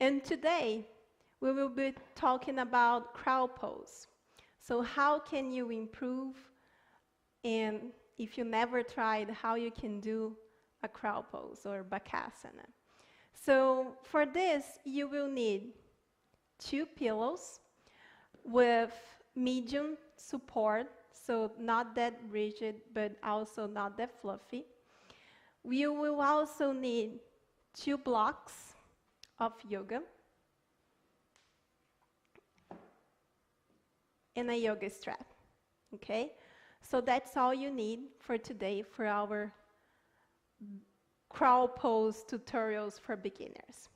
And today, we will be talking about crow pose. So how can you improve, and if you never tried, how you can do a crow pose or Bakasana. So for this, you will need 2 pillows with medium support, so not that rigid, but also not that fluffy. You will also need 2 blocks of yoga and a yoga strap, okay? So that's all you need for today for our crow pose tutorials for beginners.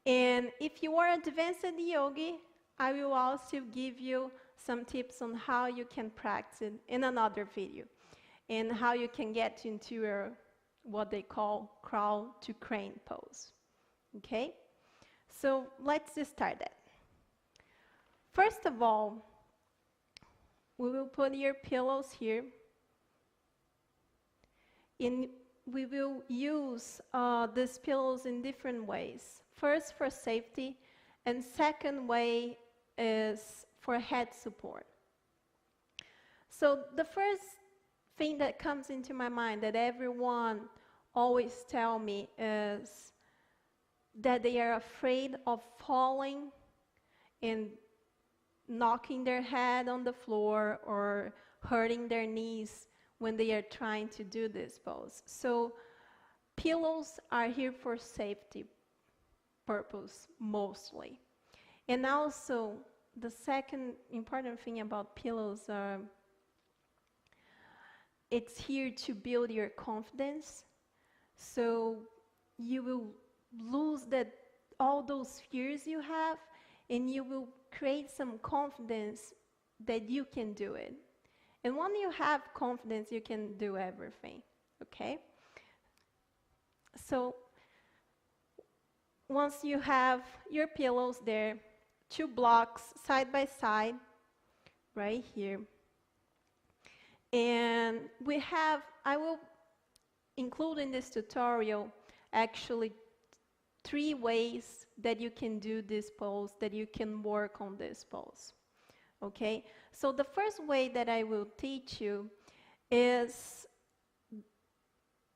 And if you are advanced yogi, I will also give you some tips on how you can practice in another video and how you can get into your, what they call crow to crane pose. Okay? So let's just start that. First of all, we will put your pillows here, and we will use these pillows in different ways. First, for safety, and second way is for head support. So the first thing that comes into my mind that everyone always tell me is that they are afraid of falling and knocking their head on the floor or hurting their knees when they are trying to do this pose. So pillows are here for safety purpose mostly. And also, the second important thing about pillows are it's here to build your confidence. So you will lose all those fears you have, and you will create some confidence that you can do it. And when you have confidence, you can do everything, okay? So once you have your pillows there, 2 blocks side by side, right here. And I will include in this tutorial actually 3 ways that you can do this pose, that you can work on this pose. Okay? So the first way that I will teach you is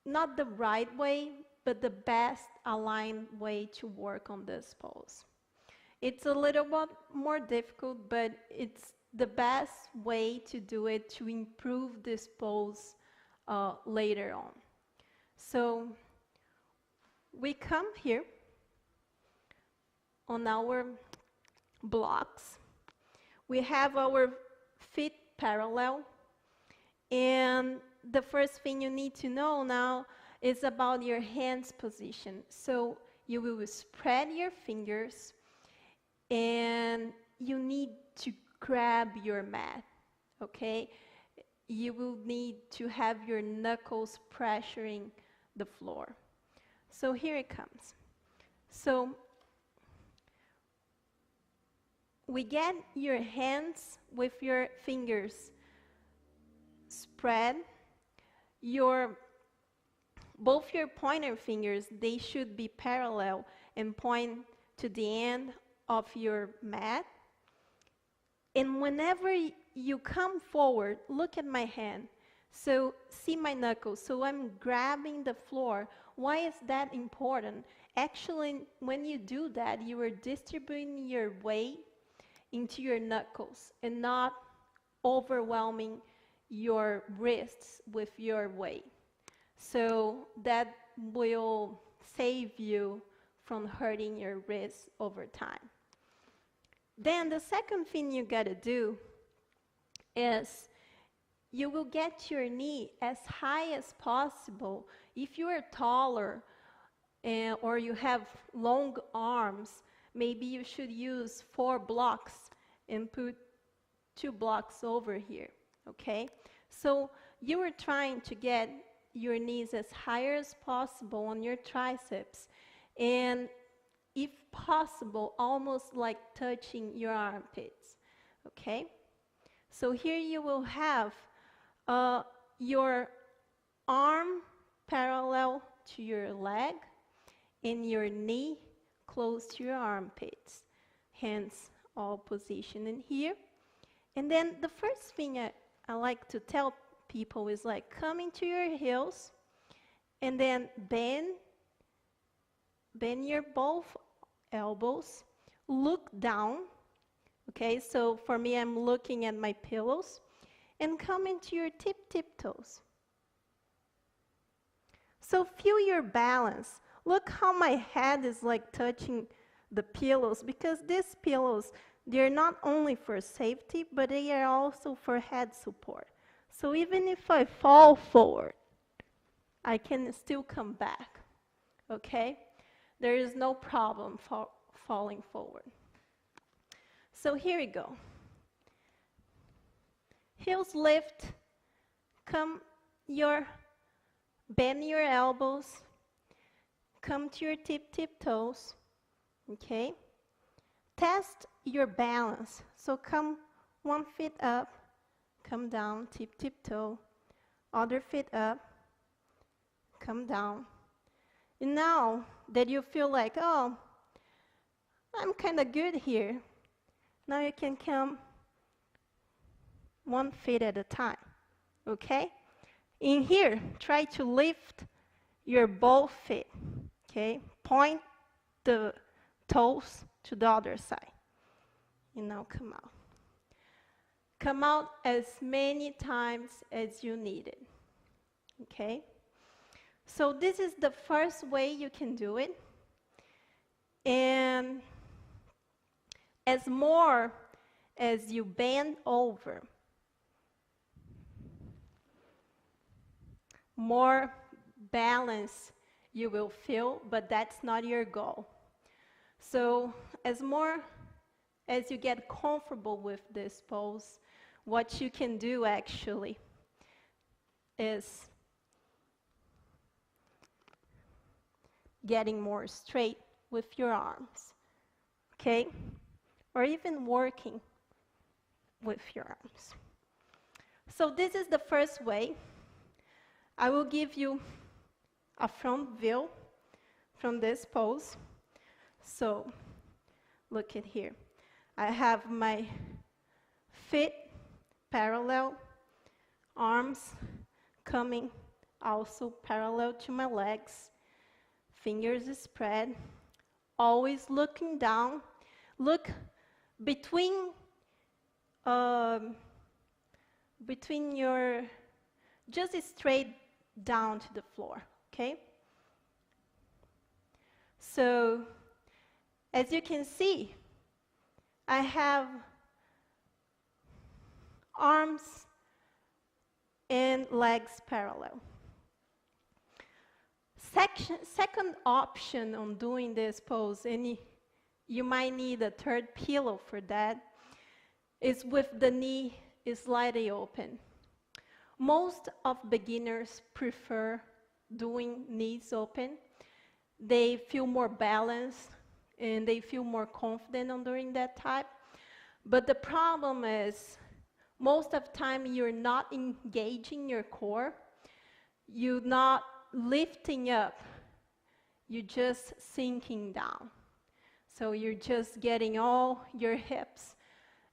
not the right way, but the best aligned way to work on this pose. It's a little bit more difficult, but it's the best way to do it to improve this pose later on. So we come here on our blocks. We have our feet parallel, and the first thing you need to know now is about your hands position. So you will spread your fingers, and you need to grab your mat, okay? You will need to have your knuckles pressuring the floor. So here it comes. So we get your hands with your fingers spread. Both your pointer fingers, they should be parallel and point to the end of your mat. And whenever you come forward, look at my hand. So see my knuckles. So I'm grabbing the floor. Why is that important? Actually, when you do that, you are distributing your weight into your knuckles and not overwhelming your wrists with your weight. So that will save you from hurting your wrists over time. Then the second thing you gotta do is you will get your knee as high as possible. If you are taller or you have long arms, maybe you should use 4 blocks and put 2 blocks over here, okay? So you are trying to get your knees as high as possible on your triceps, and if possible, almost like touching your armpits, okay? So here you will have your arm parallel to your leg and your knee close to your armpits. Hands all positioned in here. And then the first thing I like to tell people is like come into your heels and then bend your both elbows, look down. Okay, so for me, I'm looking at my pillows and come into your tip toes. So feel your balance. Look how my head is like touching the pillows, because these pillows, they're not only for safety, but they are also for head support. So even if I fall forward, I can still come back, okay? There is no problem falling forward. So here we go. Heels lift, bend your elbows, come to your tip toes, okay? Test your balance. So come 1 foot up, come down, tip toe, other foot up, come down. And now that you feel like, oh, I'm kind of good here, now you can come 1 foot at a time, okay? In here, try to lift your both feet, okay? Point the toes to the other side. And now come out. Come out as many times as you need it, okay? So this is the first way you can do it. And as more as you bend over, more balance you will feel, but that's not your goal. So as more as you get comfortable with this pose, what you can do actually is getting more straight with your arms, okay? Or even working with your arms. So this is the first way. I will give you a front view from this pose. So look at here. I have my feet parallel, arms coming also parallel to my legs, fingers spread, always looking down. Look between your, just straight down to the floor, okay? So, as you can see, I have arms and legs parallel. Second option on doing this pose, and you might need a third pillow for that, is with the knee slightly open. Most of beginners prefer doing knees open. They feel more balanced and they feel more confident on doing that type. But the problem is, most of the time you're not engaging your core, you're not lifting up, you're just sinking down. So you're just getting all your hips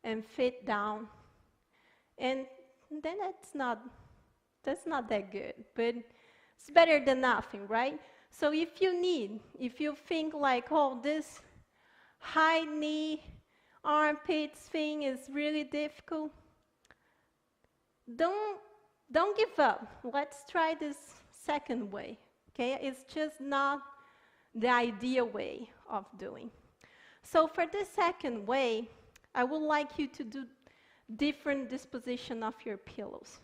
and feet down. And then that's not that good, but it's better than nothing, right? So if you think like, oh, this high knee, armpits thing is really difficult, don't give up. Let's try this second way, okay? It's just not the ideal way of doing. So for this second way, I would like you to do different disposition of your pillows.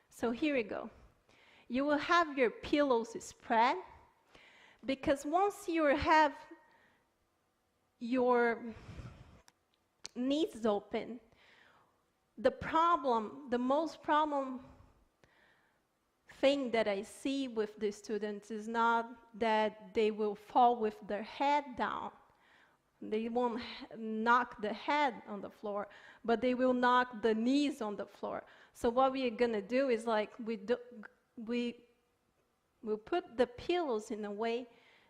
So here we go. You will have your pillows spread, because once you have your knees open, the most problem thing that I see with the students is not that they will fall with their head down. They won't knock the head on the floor, but they will knock the knees on the floor. So what we are going to do is like we'll put the pillows in a way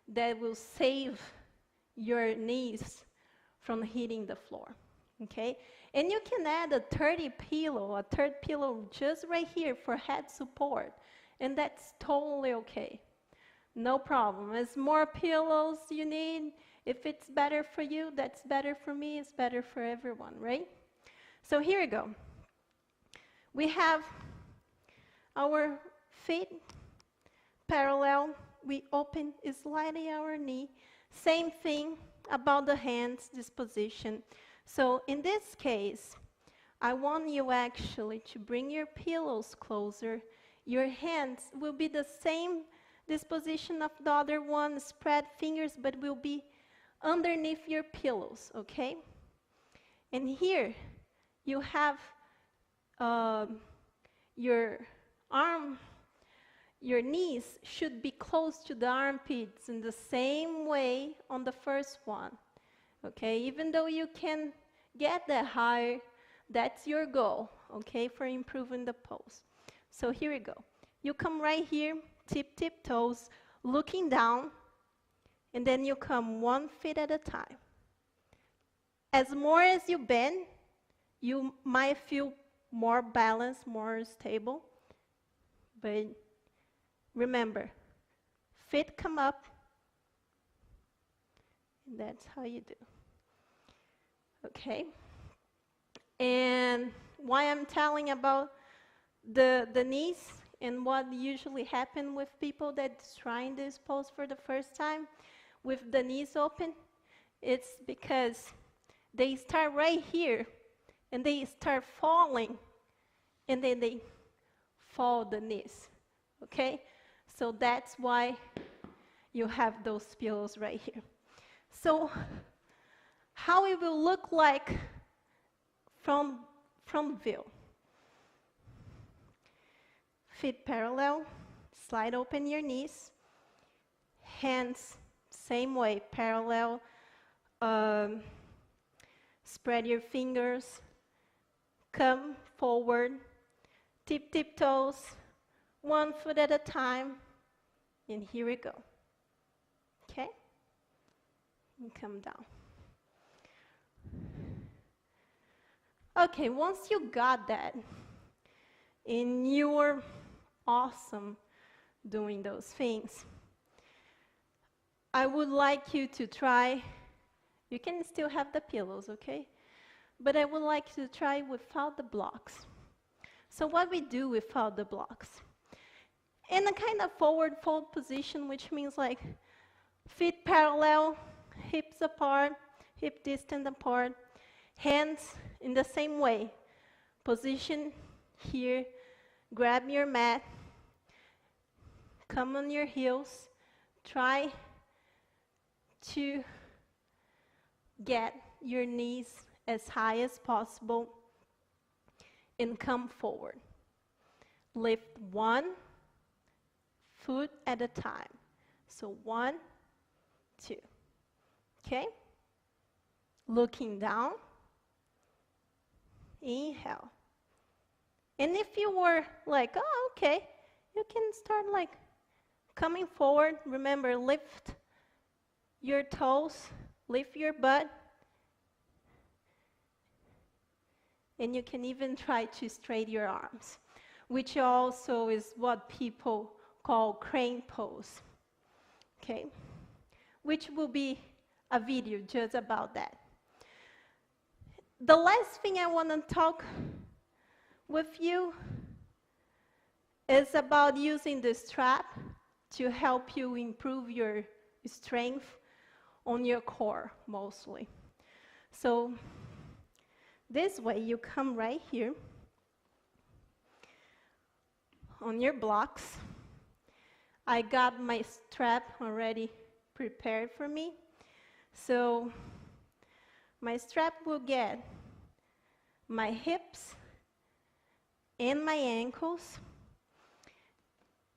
that will save your knees from hitting the floor, okay? And you can add a third pillow just right here for head support, and that's totally okay. No problem. As more pillows you need, if it's better for you, that's better for me, it's better for everyone, right? So here we go. We have our feet parallel. We open slightly our knee. Same thing about the hands, this position. So in this case, I want you actually to bring your pillows closer. Your hands will be the same disposition of the other one, spread fingers, but will be underneath your pillows, okay? And here you have your arm, your knees should be close to the armpits in the same way on the first one, okay? Even though you can get that higher, that's your goal, okay, for improving the pose. So here we go. You come right here, tip toes, looking down, and then you come 1 foot at a time. As more as you bend, you might feel more balanced, more stable, but remember, feet come up, and that's how you do. Okay? And why I'm telling about the knees and what usually happens with people that's trying this pose for the first time with the knees open, it's because they start right here and they start falling, and then they fall the knees, okay? So that's why you have those pillows right here. So how it will look like from view. Feet parallel, slide open your knees, hands same way, parallel, spread your fingers, come forward, tip toes, 1 foot at a time, and here we go, okay? And come down. Okay, once you got that, and you're awesome doing those things, I would like you to try, you can still have the pillows, okay? But I would like you to try without the blocks. So what we do without the blocks? In a kind of forward fold position, which means like feet parallel, hips apart, hip distant apart, hands in the same way. Position here, grab your mat, come on your heels, try to get your knees as high as possible and come forward. Lift 1 foot at a time. So 1, 2, okay? Looking down, inhale. And if you were like, oh, okay, you can start like coming forward. Remember, lift your toes, lift your butt, and you can even try to straighten your arms, which also is what people call crane pose, okay? Which will be a video just about that. The last thing I want to talk with you is about using the strap to help you improve your strength on your core mostly. So this way you come right here on your blocks. I got my strap already prepared for me. So my strap will get my hips and my ankles.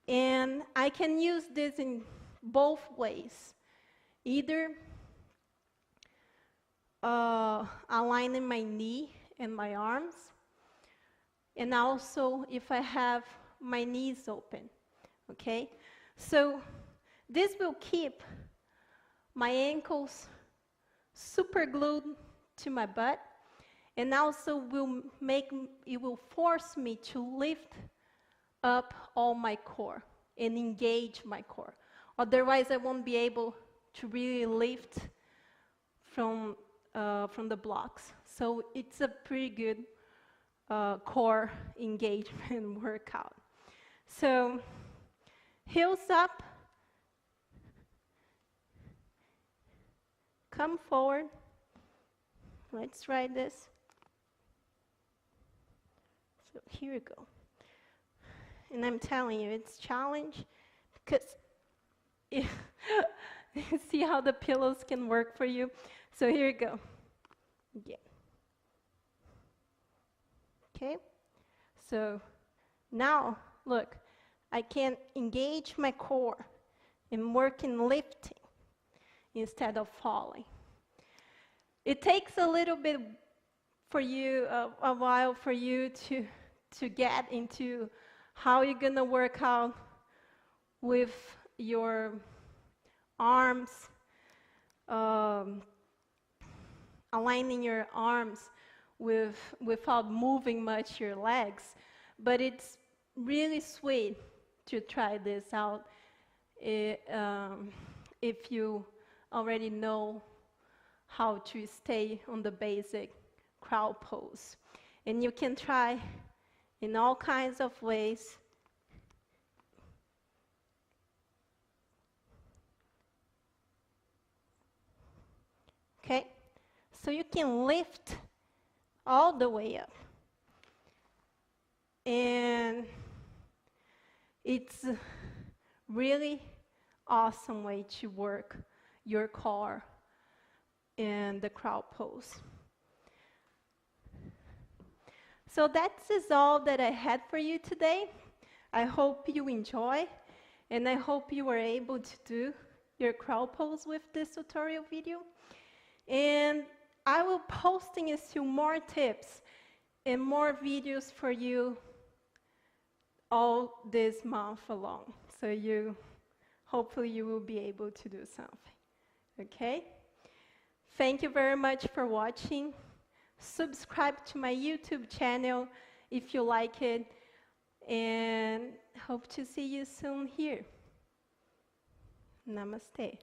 And I can use this in both ways. Either aligning my knee and my arms, and also if I have my knees open, okay? So this will keep my ankles super glued to my butt, and also it will force me to lift up all my core and engage my core. Otherwise, I won't be able to really lift from the blocks. So it's a pretty good core engagement workout. So heels up, come forward. Let's try this. So here we go. And I'm telling you, it's a challenge because see how the pillows can work for you. So here you go. Yeah. Okay. So now, look, I can engage my core and work in lifting instead of falling. It takes a little bit for you, a while for you to get into how you're going to work out with your arms, aligning your arms without moving much your legs. But it's really sweet to try this out if you already know how to stay on the basic crowd pose. And you can try in all kinds of ways. Okay? So you can lift all the way up. And it's a really awesome way to work your core in the crowd pose. So that is all that I had for you today. I hope you enjoy, and I hope you were able to do your crowd pose with this tutorial video. And I will posting a few more tips and more videos for you all this month along. So hopefully you will be able to do something. Okay? Thank you very much for watching. Subscribe to my YouTube channel if you like it, and hope to see you soon here. Namaste.